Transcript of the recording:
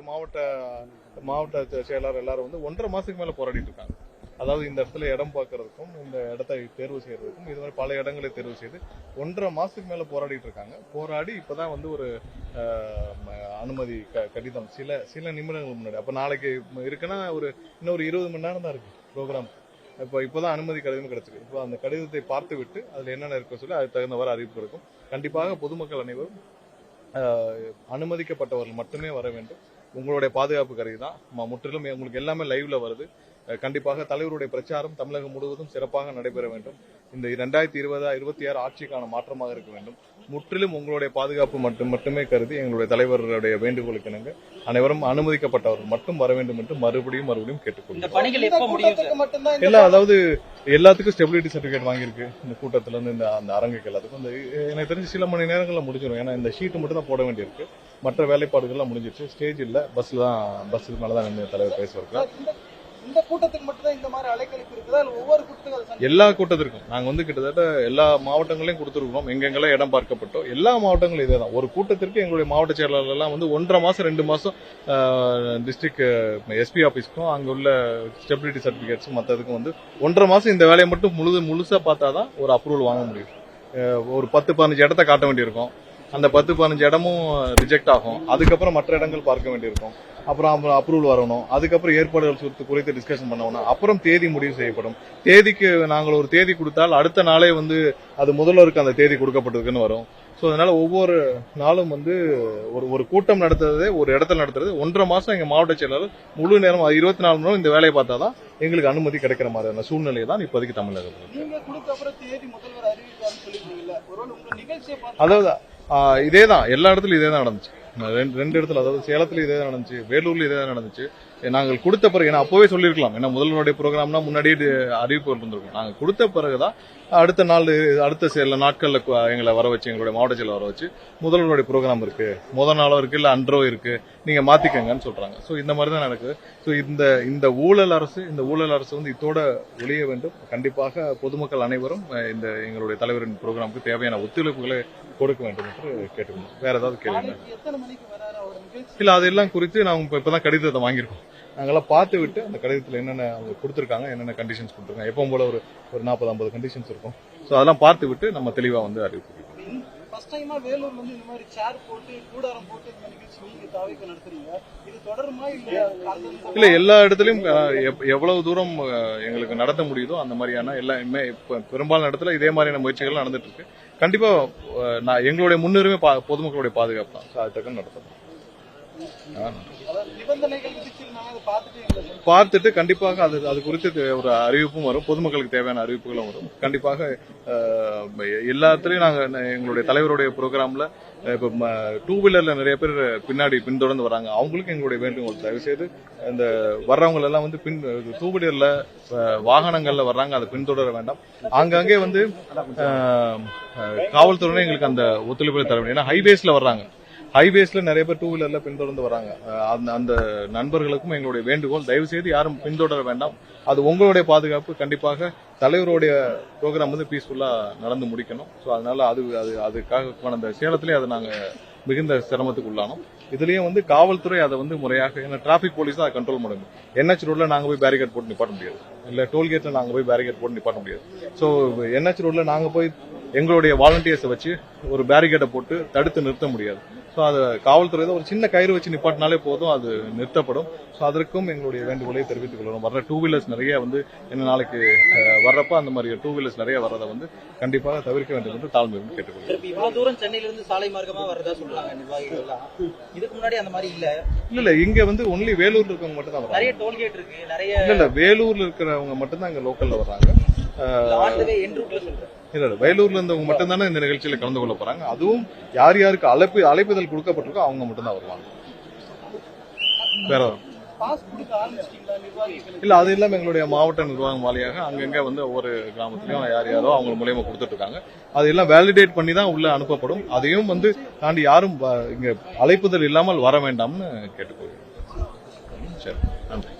மாவட்ட செயலாளர் எல்லாரும் வந்து 1.5 மாசத்துக்கு மேல போராடிட்டு இருக்காங்க. அதாவது இந்த இடத்துல இடம் பார்க்கறதுக்கும் இந்த இடத்தை தேர்வு செய்யறதுக்கும் இது மாதிரி பல இடங்களை தேர்வு செய்து 1.5 மாசத்துக்கு மேல போராடிட்டு இருக்காங்க. போராடி இப்பதான் வந்து ஒரு அனுமதி கடிதம் சில நிமிடங்கள் முன்னாடி, அப்ப நாளைக்கு இருக்குன்னா இன்னொரு 20 மணி நேரம் தான் இருக்கு ப்ரோக்ராம். இப்பதான் அனுமதி கடிதம் கிடைச்சிருக்கு. இப்போ அந்த கடிதத்தை பார்த்து விட்டு அதுல என்னென்ன இருக்க சொல்லி அதுக்கு தகுந்தவாறு அறிவிப்பு இருக்கும். கண்டிப்பாக பொதுமக்கள் அனைவரும் அனுமதிக்கப்பட்டவர்கள் மட்டுமே வர வேண்டும். உங்களுடைய பாதுகாப்பு கருதி தான் முற்றிலும் உங்களுக்கு எல்லாமே லைவ்ல வருது. கண்டிப்பாக தலைவருடைய பிரச்சாரம் தமிழகம் முழுவதும் சிறப்பாக நடைபெற வேண்டும். இந்த 2026 ஆட்சிக்கான மாற்றமாக இருக்க வேண்டும். முற்றிலும் உங்களுடைய பாதுகாப்பு மட்டுமே கருதி எங்களுடைய தலைவருடைய வேண்டுகோளுக்கு இணங்க அனைவரும் அனுமதிக்கப்பட்டவர்கள் மட்டும் வர வேண்டும் என்று மறுபடியும் கேட்டுக்கொள்கிறோம். அதாவது எல்லாத்துக்கும் ஸ்டெபிலிட்டி சர்டிபிகேட் வாங்கியிருக்கு இந்த கூட்டத்துல இருந்து அந்த அரங்குக்கு எல்லாத்துக்கும். எனக்கு தெரிஞ்சு சில மணி நேரங்களில் முடிஞ்சிடும். ஏன்னா இந்த ஷீட்டு மட்டும் தான் போட வேண்டியிருக்கு. மற்ற வேலைப்பாடுகள்லாம் முடிஞ்சிருச்சு. ஸ்டேஜ் இல்ல, பஸ்ஸுக்கு மேலதான் நின்று தலைவர் பேசுவார். இந்த கூட்டத்துக்கு மட்டும் தான் இந்த மாதிரி அழைக்கழிப்பு இருக்குதா இல்ல ஒவ்வொரு கூட்டத்துக்கும்? எல்லா கூட்டத்திற்கும் நாங்க வந்து கிட்டத்தட்ட எல்லா மாவட்டங்களையும் கொடுத்துருக்கோம். எங்கெங்கெல்லாம் இடம் பார்க்கப்பட்டோ எல்லா மாவட்டங்களும் இதே தான். ஒரு கூட்டத்திற்கு எங்களுடைய மாவட்ட செயலாளர்கள் எல்லாம் வந்து 1.5 மாசம் 2 மாசம் டிஸ்ட்ரிக்ட் எஸ்பி ஆபீஸ்க்கும் அங்க உள்ள ஸ்டெபிலிட்டி சர்டிபிகேட்ஸ் மற்றதுக்கும் வந்து 1.5 மாசம் இந்த வேலையை மட்டும் முழுசா பார்த்தாதான் ஒரு அப்ரூவல் வாங்க முடியும். ஒரு 10-15 இடத்த காட்ட வேண்டியிருக்கும். அந்த 10-15 இடமும் ரிஜெக்ட் ஆகும். அதுக்கப்புறம் மற்ற இடங்கள் பார்க்க வேண்டியிருக்கும். அப்புறம் அப்ரூவல் வரணும். அதுக்கப்புறம் ஏற்பாடுகள் குறித்து டிஸ்கஷன் பண்ணணும். அப்புறம் தேதி முடிவு செய்யப்படும். தேதிக்கு நாங்கள் ஒரு தேதி கொடுத்தால் அடுத்த நாளே வந்து அது முதல்வருக்கு அந்த தேதி கொடுக்கப்பட்டிருக்குன்னு வரும். சோ அதனால ஒவ்வொரு நாளும் வந்து ஒரு கூட்டம் நடத்துறதே ஒரு இடத்துல நடத்துறது 1.5 மாசம் எங்க மாவட்ட செயலாளர் முழு நேரம் 24 மணி நேரம் இந்த வேலையை பார்த்தாதான் எங்களுக்கு அனுமதி கிடைக்கிற மாதிரியான சூழ்நிலை தான் இப்போதைக்கு தமிழகத்தில். அதாவது இதேதான் எல்லா இடத்துலயும் இதேதான் நடந்துச்சு. 2 இடத்துல, அதாவது சேலத்துல இதே நடந்துச்சு, வேலூர்ல இதே நடந்துச்சு. நாங்கள் கொடுத்த பிறகு ஏன்னா அப்பவே சொல்லிருக்கலாம். ஏன்னா முதல்வருடைய ப்ரோக்ராம்னா முன்னாடியே அறிவிப்பு இருந்திருக்கும். நாங்க கொடுத்த பிறகுதான் அடுத்த சில நாட்கள்ல எங்களை வர வச்சு எங்களுடைய மாவட்ட செயலர் வர வச்சு முதல்வருடைய ப்ரோக்ராம் இருக்கு, முதல் நாளோ இருக்கு, இல்ல அன்றோ இருக்கு, நீங்க மாத்திக்கங்கன்னு சொல்றாங்க. சோ இந்த மாதிரி தான் நடக்குது. சோ இந்த ஊழல் அரசு வந்து இதோட ஒழிய வேண்டும். கண்டிப்பாக பொதுமக்கள் அனைவரும் எங்களுடைய தலைவரின் ப்ரோக்ராமுக்கு தேவையான ஒத்துழைப்புகளை கொடுக்க வேண்டும் என்று கேட்டுக்கணும். வேற ஏதாவது கேள்வி இல்ல? அதெல்லாம் குறித்து நாங்க இப்பதான் கடிதத்தை வாங்கியிருக்கோம். நாங்கெல்லாம் பார்த்து விட்டு அந்த கடிதத்தில் என்னென்ன அவங்க கொடுத்திருக்காங்க, என்னென்ன கண்டிஷன்ஸ் கொடுத்திருக்காங்க, எப்பவும் போல ஒரு 40-50 கண்டிஷன்ஸ் இருக்கும். சோ அதெல்லாம் பார்த்து விட்டு நம்ம தெளிவா வந்து அறிவிப்போம். இல்ல எல்லா இடத்துலயும் எவ்வளவு தூரம் எங்களுக்கு நடத்த முடியுதோ அந்த மாதிரியான எல்லாமே பெரும்பாலான இடத்துல இதே மாதிரியான முயற்சிகள் நடந்துட்டு இருக்கு. கண்டிப்பா எங்களுடைய முன்னுரிமை பொதுமக்களுடைய பாதுகாப்பு தான். அதுக்கு நடத்தணும். பார்த்துட்டு கண்டிப்பாக அது குறித்து ஒரு அறிவிப்பும் வரும். பொதுமக்களுக்கு தேவையான அறிவிப்புகளும் வரும். கண்டிப்பாக எல்லாத்துலயும் நாங்க எங்களுடைய தலைவருடைய ப்ரோக்ராம்ல இப்ப 2 வீலர்ல நிறைய பேர் பின்தொடர்ந்து வராங்க. அவங்களுக்கு எங்களுடைய வேண்டுகோள், தயவு செய்து இந்த வர்றவங்க எல்லாம் வந்து 2 வீலர்ல வாகனங்கள்ல வர்றாங்க, அதை பின்தொடர வேண்டாம். ஆங்காங்கே வந்து காவல்துறை எங்களுக்கு அந்த ஒத்துழைப்பை தர வேண்டும். ஏன்னா ஹைவேஸ்ல நிறைய பேர் 2 வீலர்ல பின்தொடர்ந்து வராங்க. அந்த நண்பர்களுக்கும் எங்களுடைய வேண்டுகோள், தயவு செய்து யாரும் பின்தொடர வேண்டாம். அது உங்களுடைய பாதுகாப்பு. கண்டிப்பாக தலைவருடைய ப்ரோக்ராம் வந்து பீஸ்ஃபுல்லா நடந்து முடிக்கணும். சோ அதனால அதுக்காக அந்த சேலத்திலேயே அதை நாங்க மிகுந்த சிரமத்துக்கு உள்ளானோம். இதுலயும் வந்து காவல்துறை அதை வந்து முறையாக, ஏன்னா டிராபிக் போலீஸ் தான் கண்ட்ரோல் பண்ண முடியும். NH ரோட்ல நாங்க போய் பேரிகேட் போட்டு நிப்பாட்ட முடியாது, இல்ல டோல்கேட்ல நாங்க போய் பேரிகேட் போட்டு நிப்பாட்ட முடியாது. சோ NH ரோட்ல நாங்க போய் எங்களுடைய வாலண்டியர்ஸை வச்சு ஒரு பேரிகேட்டை போட்டு தடுத்து நிறுத்த முடியாது. சோ அது காவல்துறை ஒரு சின்ன கயிறு வச்சு நிப்பாட்டினாலே போதும், அது நிறுத்தப்படும். சோ அதற்கும் எங்களுடைய வேண்டுகோளை தெரிவித்துக் கொள்கிறோம். வர்ற 2 வீலர்ஸ் நிறைய வந்து நாளைக்கு வர்றப்ப அந்த மாதிரி 2 வீலர்ஸ் நிறைய வர்றதை வந்து கண்டிப்பாக தவிர்க்க வேண்டும் என்று தாழ்மையுடன் கேட்டுக்கொள்கிறோம். இவ்வளவு தூரம் சென்னையிலிருந்து சாலை மார்க்கமா வரதா சொல்றாங்க நிர்வாகிகள் எல்லாம். இதுக்கு முன்னாடி அந்த மாதிரி இல்ல இங்க வந்து ஒன்லி வேலூர்ல இருக்கவங்க மட்டும் தான். நிறைய டோல்கேட் இருக்கு, நிறைய இல்ல வேலூர்ல இருக்கிறவங்க மட்டும் தான் இங்க லோக்கல்ல வர்றாங்க. இல்ல வேலூர்ல இருந்தவங்க மட்டும் தானே இந்த நிகழ்ச்சியில கலந்து கொள்ள போறாங்க. அதுவும் யார் யாருக்கு அழைப்புதல் கொடுக்கப்பட்டிருக்கோ அவங்க மட்டும் தான் வருவாங்க. வேற இல்ல அது இல்லாம எங்களுடைய மாவட்ட நிர்வாகம் வாரியாக அங்கங்க வந்து ஒவ்வொரு கிராமத்திலயும் யாரோ அவங்க மூலியமா கொடுத்துட்டு இருக்காங்க. அதெல்லாம் வேலிடேட் பண்ணி தான் உள்ள அனுப்பப்படும். அதையும் வந்து தாண்டி யாரும் இங்க அழைப்புதல் இல்லாமல் வர வேண்டாம்னு கேட்டுக்கொள்கிறேன். சரி, நன்றி.